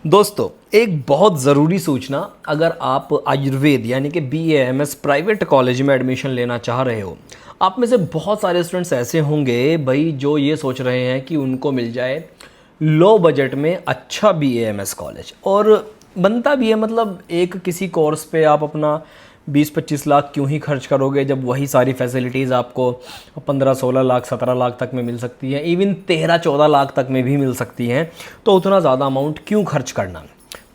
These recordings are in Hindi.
दोस्तों, एक बहुत ज़रूरी सूचना। अगर आप आयुर्वेद यानी कि BAMS प्राइवेट कॉलेज में एडमिशन लेना चाह रहे हो, आप में से बहुत सारे स्टूडेंट्स ऐसे होंगे भाई जो ये सोच रहे हैं कि उनको मिल जाए लो बजट में अच्छा BAMS कॉलेज। और बनता भी है, मतलब एक किसी कोर्स पे आप अपना 20-25 लाख क्यों ही खर्च करोगे जब वही सारी फैसिलिटीज़ आपको 15-16 लाख 17 लाख तक में मिल सकती है, इवन 13-14 लाख तक में भी मिल सकती हैं। तो उतना ज़्यादा अमाउंट क्यों खर्च करना।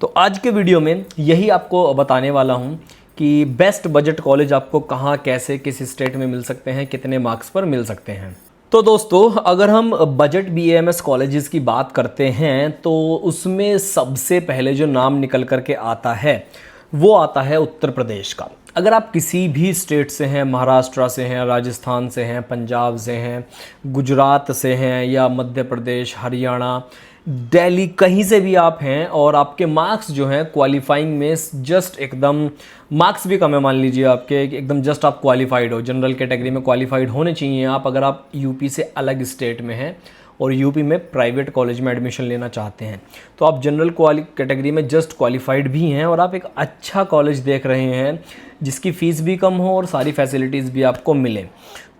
तो आज के वीडियो में यही आपको बताने वाला हूँ कि बेस्ट बजट कॉलेज आपको कहाँ, कैसे, किस स्टेट में मिल सकते हैं, कितने मार्क्स पर मिल सकते हैं। तो दोस्तों, अगर हम बजट BAMS कॉलेजेस की बात करते हैं तो उसमें सबसे पहले जो नाम निकल कर के आता है वो आता है उत्तर प्रदेश का। अगर आप किसी भी स्टेट से हैं, महाराष्ट्र से हैं, राजस्थान से हैं, पंजाब से हैं, गुजरात से हैं या मध्य प्रदेश, हरियाणा, दिल्ली, कहीं से भी आप हैं और आपके मार्क्स जो हैं क्वालिफाइंग में जस्ट एकदम, मार्क्स भी कम है, मान लीजिए आपके एकदम जस्ट आप क्वालिफाइड हो, जनरल कैटेगरी में क्वालिफाइड होने चाहिए आप। अगर आप यूपी से अलग स्टेट में हैं और यूपी में प्राइवेट कॉलेज में एडमिशन लेना चाहते हैं तो आप जनरल कैटेगरी में जस्ट क्वालिफाइड भी हैं और आप एक अच्छा कॉलेज देख रहे हैं जिसकी फ़ीस भी कम हो और सारी फैसिलिटीज़ भी आपको मिले,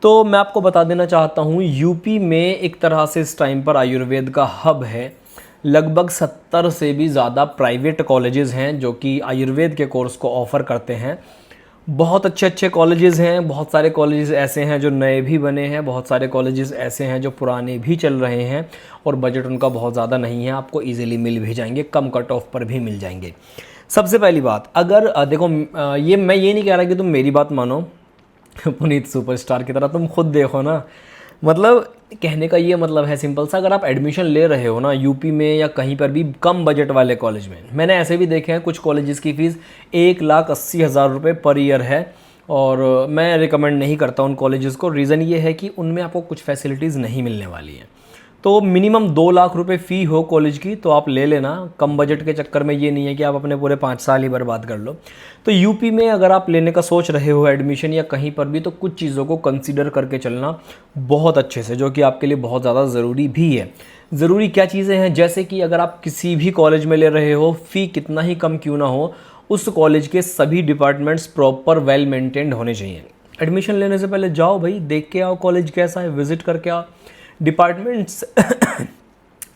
तो मैं आपको बता देना चाहता हूँ यूपी में एक तरह से इस टाइम पर आयुर्वेद का हब है। लगभग 70 से भी ज़्यादा प्राइवेट कॉलेजेस हैं जो कि आयुर्वेद के कोर्स को ऑफ़र करते हैं। बहुत अच्छे अच्छे कॉलेजेस हैं, बहुत सारे कॉलेजेस ऐसे हैं जो नए भी बने हैं, बहुत सारे कॉलेजेस ऐसे हैं जो पुराने भी चल रहे हैं और बजट उनका बहुत ज़्यादा नहीं है, आपको इजीली मिल भी जाएंगे, कम कट ऑफ पर भी मिल जाएंगे। सबसे पहली बात, अगर देखो, ये मैं ये नहीं कह रहा कि तुम मेरी बात मानो पुनीत सुपरस्टार की तरह, तुम खुद देखो ना। मतलब कहने का ये मतलब है सिंपल सा, अगर आप एडमिशन ले रहे हो ना यूपी में या कहीं पर भी कम बजट वाले कॉलेज में, मैंने ऐसे भी देखे हैं कुछ कॉलेजेस की फ़ीस 1,80,000 रुपये पर ईयर है और मैं रिकमेंड नहीं करता उन कॉलेजेस को। रीज़न ये है कि उनमें आपको कुछ फैसिलिटीज़ नहीं मिलने वाली हैं। तो मिनिमम 2 लाख रुपए फ़ी हो कॉलेज की तो आप ले लेना। कम बजट के चक्कर में ये नहीं है कि आप अपने पूरे 5 साल ही बर्बाद कर लो। तो यूपी में अगर आप लेने का सोच रहे हो एडमिशन या कहीं पर भी, तो कुछ चीज़ों को कंसीडर करके चलना बहुत अच्छे से, जो कि आपके लिए बहुत ज़्यादा ज़रूरी भी है। ज़रूरी क्या चीज़ें हैं, जैसे कि अगर आप किसी भी कॉलेज में ले रहे हो, फ़ी कितना ही कम क्यों ना हो, उस कॉलेज के सभी डिपार्टमेंट्स प्रॉपर वेल मेंटेन्ड होने चाहिए। एडमिशन लेने से पहले जाओ भाई, देख के आओ कॉलेज कैसा है, विजिट करके आओ। डिपार्टमेंट्स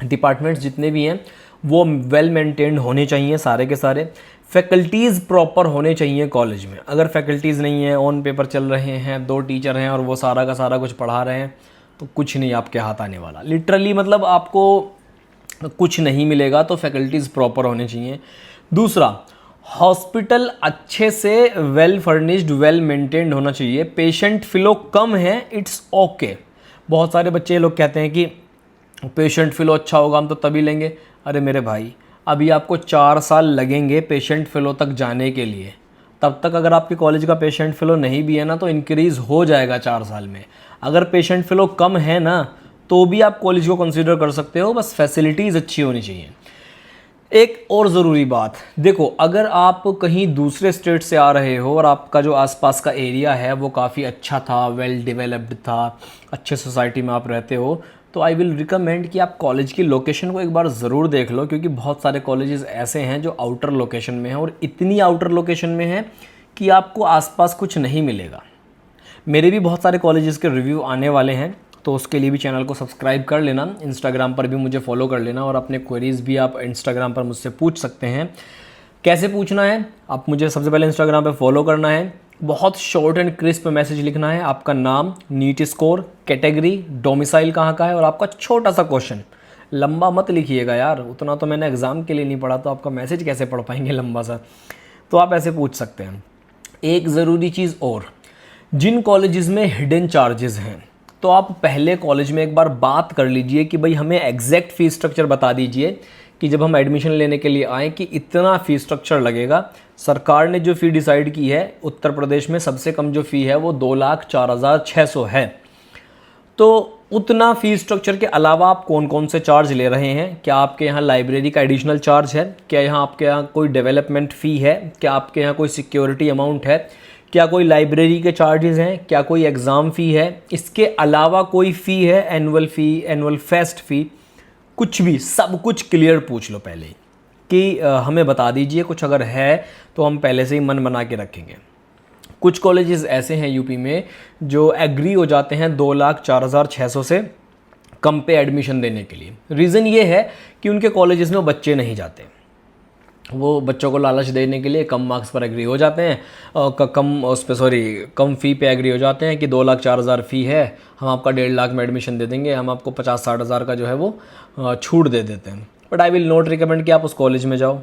डिपार्टमेंट्स जितने भी हैं वो वेल मेंटेन्ड होने चाहिए सारे के सारे। फैकल्टीज़ प्रॉपर होने चाहिए कॉलेज में। अगर फैकल्टीज़ नहीं है, ऑन पेपर चल रहे हैं, 2 टीचर हैं और वो सारा का सारा कुछ पढ़ा रहे हैं, तो कुछ नहीं आपके हाथ आने वाला। लिटरली मतलब आपको कुछ नहीं मिलेगा। तो फैकल्टीज़ प्रॉपर होने चाहिए। दूसरा, हॉस्पिटल अच्छे से वेल फर्निश्ड, वेल मेंटेन्ड होना चाहिए। पेशेंट फ्लो कम है, इट्स ओके। बहुत सारे बच्चे ये लोग कहते हैं कि पेशेंट फ्लो अच्छा होगा हम तो तभी लेंगे। अरे मेरे भाई, अभी आपको 4 साल लगेंगे पेशेंट फ्लो तक जाने के लिए। तब तक अगर आपके कॉलेज का पेशेंट फ्लो नहीं भी है ना तो इंक्रीज़ हो जाएगा 4 साल में। अगर पेशेंट फ्लो कम है ना तो भी आप कॉलेज को कंसीडर कर सकते हो, बस फैसिलिटीज़ अच्छी होनी चाहिए। एक और ज़रूरी बात देखो, अगर आप कहीं दूसरे स्टेट से आ रहे हो और आपका जो आसपास का एरिया है वो काफ़ी अच्छा था, वेल डेवलप्ड था, अच्छे सोसाइटी में आप रहते हो, तो आई विल रिकमेंड कि आप कॉलेज की लोकेशन को एक बार ज़रूर देख लो। क्योंकि बहुत सारे कॉलेजेस ऐसे हैं जो आउटर लोकेशन में हैं और इतनी आउटर लोकेशन में है कि आपको आसपास कुछ नहीं मिलेगा। मेरे भी बहुत सारे कॉलेजेस के रिव्यू आने वाले हैं, तो उसके लिए भी चैनल को सब्सक्राइब कर लेना। इंस्टाग्राम पर भी मुझे फॉलो कर लेना और अपने क्वेरीज़ भी आप इंस्टाग्राम पर मुझसे पूछ सकते हैं। कैसे पूछना है, आप मुझे सबसे पहले इंस्टाग्राम पर फॉलो करना है, बहुत शॉर्ट एंड क्रिस्प मैसेज लिखना है, आपका नाम, नीट स्कोर, कैटेगरी, डोमिसाइल कहाँ का है और आपका छोटा सा क्वेश्चन। लंबा मत लिखिएगा यार, उतना तो मैंने एग्ज़ाम के लिए नहीं पढ़ा, तो आपका मैसेज कैसे पढ़ पाएंगे लंबा सा। तो आप ऐसे पूछ सकते हैं। एक ज़रूरी चीज़ और, जिन कॉलेजेस में हिडन चार्जेस हैं तो आप पहले कॉलेज में एक बार बात कर लीजिए कि भाई हमें एग्जैक्ट फ़ी स्ट्रक्चर बता दीजिए कि जब हम एडमिशन लेने के लिए आएँ कि इतना फ़ी स्ट्रक्चर लगेगा। सरकार ने जो फ़ी डिसाइड की है, उत्तर प्रदेश में सबसे कम जो फ़ी है वो 2,04,600 है। तो उतना फ़ी स्ट्रक्चर के अलावा आप कौन कौन से चार्ज ले रहे हैं? क्या आपके यहाँ लाइब्रेरी का एडिशनल चार्ज है? क्या यहाँ आपके यहाँ कोई डेवलपमेंट फ़ी है? क्या आपके यहाँ कोई सिक्योरिटी अमाउंट है? क्या कोई लाइब्रेरी के चार्जेस हैं? क्या कोई एग्ज़ाम फ़ी है? इसके अलावा कोई फ़ी है, एनुअल फ़ी, एनुअल फेस्ट फ़ी, कुछ भी, सब कुछ क्लियर पूछ लो पहले ही। कि हमें बता दीजिए कुछ, अगर है तो हम पहले से ही मन बना के रखेंगे। कुछ कॉलेजेस ऐसे हैं यूपी में जो एग्री हो जाते हैं 2,04,600 से कम पे एडमिशन देने के लिए। रीज़न ये है कि उनके कॉलेजेस में बच्चे नहीं जाते, वो बच्चों को लालच देने के लिए कम मार्क्स पर एग्री हो जाते हैं, कम फ़ी पे एग्री हो जाते हैं कि 2,04,000 फ़ी है, हम आपका 1.5 लाख में एडमिशन दे देंगे, हम आपको 50-60 हज़ार का जो है वो छूट दे देते हैं। But I will not recommend कि आप उस कॉलेज में जाओ।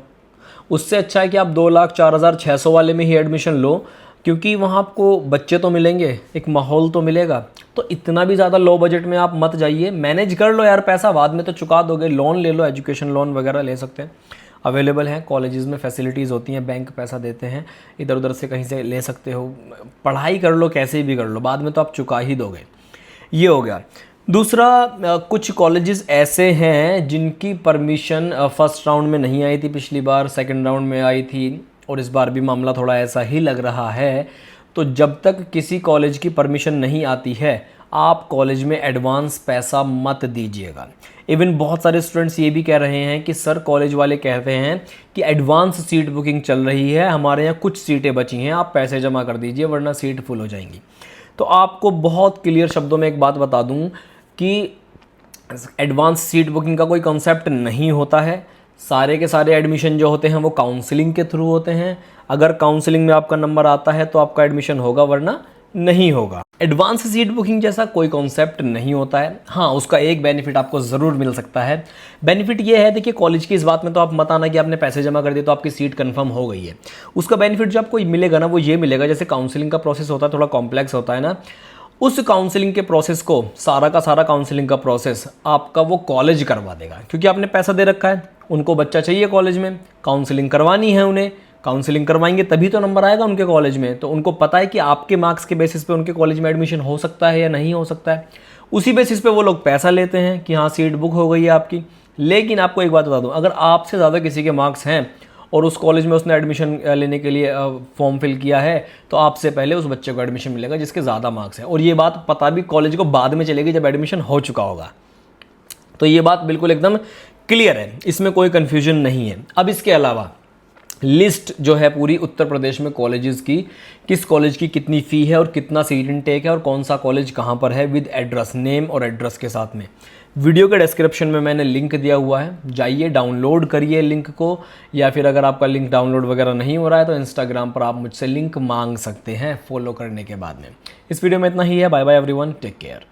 उससे अच्छा है कि आप 2,04,600 वाले में ही एडमिशन लो, क्योंकि वहाँ आपको बच्चे तो मिलेंगे, एक माहौल तो मिलेगा। तो इतना भी ज़्यादा लो बजट में आप मत जाइए, मैनेज कर लो यार, पैसा बाद में तो चुका दोगे, लोन ले लो, एजुकेशन लोन वगैरह ले सकते हैं, अवेलेबल हैं कॉलेजेस में, फैसिलिटीज़ होती हैं, बैंक पैसा देते हैं, इधर उधर से कहीं से ले सकते हो, पढ़ाई कर लो, कैसे भी कर लो, बाद में तो आप चुका ही दोगे। ये हो गया। दूसरा, कुछ कॉलेजेस ऐसे हैं जिनकी परमिशन फर्स्ट राउंड में नहीं आई थी पिछली बार, सेकंड राउंड में आई थी, और इस बार भी मामला थोड़ा ऐसा ही लग रहा है। तो जब तक किसी कॉलेज की परमिशन नहीं आती है, आप कॉलेज में एडवांस पैसा मत दीजिएगा। इवन बहुत सारे स्टूडेंट्स ये भी कह रहे हैं कि सर, कॉलेज वाले कहते हैं कि एडवांस सीट बुकिंग चल रही है, हमारे यहाँ कुछ सीटें बची हैं, आप पैसे जमा कर दीजिए वरना सीट फुल हो जाएंगी। तो आपको बहुत क्लियर शब्दों में एक बात बता दूं कि एडवांस सीट बुकिंग का कोई कॉन्सेप्ट नहीं होता है। सारे के सारे एडमिशन जो होते हैं वो काउंसलिंग के थ्रू होते हैं। अगर काउंसलिंग में आपका नंबर आता है तो आपका एडमिशन होगा, वरना नहीं होगा। एडवांस सीट बुकिंग जैसा कोई कॉन्सेप्ट नहीं होता है। हाँ, उसका एक बेनिफिट आपको ज़रूर मिल सकता है। बेनिफिट ये है, देखिए कॉलेज की इस बात में तो आप मत आना कि आपने पैसे जमा कर दिए तो आपकी सीट कंफर्म हो गई है। उसका बेनिफिट जो आपको मिलेगा ना, वो ये मिलेगा, जैसे काउंसलिंग का प्रोसेस होता है, थोड़ा कॉम्प्लेक्स होता है ना, उस काउंसलिंग के प्रोसेस को, सारा का सारा काउंसलिंग का प्रोसेस आपका वो कॉलेज करवा देगा, क्योंकि आपने पैसा दे रखा है, उनको बच्चा चाहिए कॉलेज में, काउंसलिंग करवानी है उन्हें, काउंसलिंग करवाएंगे तभी तो नंबर आएगा उनके कॉलेज में। तो उनको पता है कि आपके मार्क्स के बेसिस पे उनके कॉलेज में एडमिशन हो सकता है या नहीं हो सकता है। उसी बेसिस पे वो लोग पैसा लेते हैं कि हाँ, सीट बुक हो गई है आपकी। लेकिन आपको एक बात बता दूं, अगर आपसे ज़्यादा किसी के मार्क्स हैं और उस कॉलेज में उसने एडमिशन लेने के लिए फॉर्म फिल किया है, तो आपसे पहले उस बच्चे को एडमिशन मिलेगा जिसके ज़्यादा मार्क्स हैं। और ये बात पता भी कॉलेज को बाद में चलेगी जब एडमिशन हो चुका होगा। तो ये बात बिल्कुल एकदम क्लियर है, इसमें कोई कन्फ्यूजन नहीं है। अब इसके अलावा लिस्ट जो है पूरी उत्तर प्रदेश में कॉलेजेस की, किस कॉलेज की कितनी फ़ी है और कितना सीट इनटेक है और कौन सा कॉलेज कहाँ पर है, विद एड्रेस, नेम और एड्रेस के साथ में, वीडियो के डिस्क्रिप्शन में मैंने लिंक दिया हुआ है, जाइए डाउनलोड करिए लिंक को। या फिर अगर आपका लिंक डाउनलोड वगैरह नहीं हो रहा है तो इंस्टाग्राम पर आप मुझसे लिंक मांग सकते हैं फॉलो करने के बाद में। इस वीडियो में इतना ही है। Bye bye everyone, take care.